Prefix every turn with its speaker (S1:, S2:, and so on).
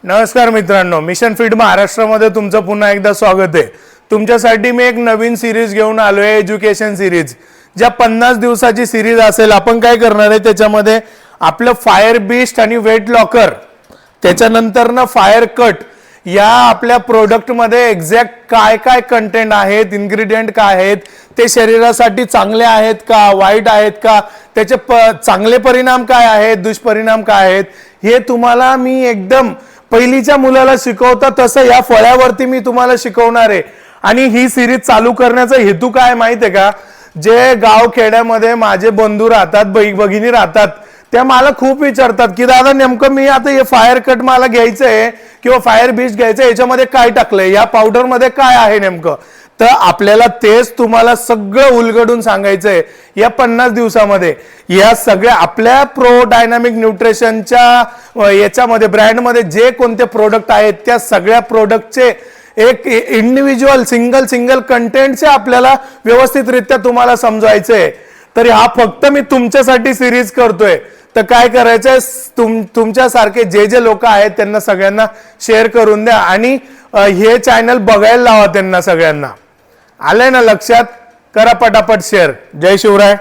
S1: नमस्कार मित्रांनो, mission fit महाराष्ट्रामध्ये तुमचं पुन्हा एकदा स्वागत आहे। तुमच्यासाठी मी एक नवीन सिरीज घेऊन आलोय, एज्युकेशन सिरीज। ज्या 50 दिवसाची सिरीज असेल, आपण काय करणार आहे त्याच्यामध्ये आपलं फायर बीस्ट आणि वेट लॉकर, त्याच्यानंतर ना फायर कट, या आपल्या प्रोडक्ट मध्ये एक्झॅक्ट काय काय कंटेंट आहेत, इन्ग्रेडियंट काय आहेत, ते शरीरासाठी चांगले आहेत का वाईट आहेत का, त्याचे चांगले परिणाम काय आहेत, दुष्परिणाम काय आहेत, हे तुम्हाला मी एकदम पहिलीच्या मुलाला शिकवता तसं या फळ्यावरती मी तुम्हाला शिकवणार आहे। आणि ही सिरीज चालू करण्याचा हेतू काय माहिती आहे का? जे गाव खेड्यामध्ये माझे बंधू राहतात, भगिनी राहतात, त्या मला खूप विचारतात की दादा नेमकं मी आता हे फायर कट मला घ्यायचंय किंवा फायर बीस्ट घ्यायचंय, याच्यामध्ये काय टाकलंय, या पावडर मध्ये काय आहे नेमकं। तर आपल्याला तेच तुम्हाला सगळं उलगडून सांगायचंय या 50 दिवसामध्ये। या सगळ्या आपल्या प्रो डायनामिक न्यूट्रिशनच्या याच्यामध्ये ब्रँडमध्ये जे कोणते प्रोडक्ट आहेत, त्या सगळ्या प्रोडक्टचे एक इंडिव्हिज्युअल सिंगल कंटेंटचे आपल्याला व्यवस्थितरित्या तुम्हाला समजायचंय। तरी हा फक्त मी तुमच्यासाठी सिरीज करतोय। तर काय करायचंय, तुमच्यासारखे जे लोक आहेत त्यांना सगळ्यांना शेअर करून द्या आणि हे चॅनल बघायला लावा त्यांना सगळ्यांना। आलंय ना लक्षात? करा पटापट शेअर। जय शिवराय।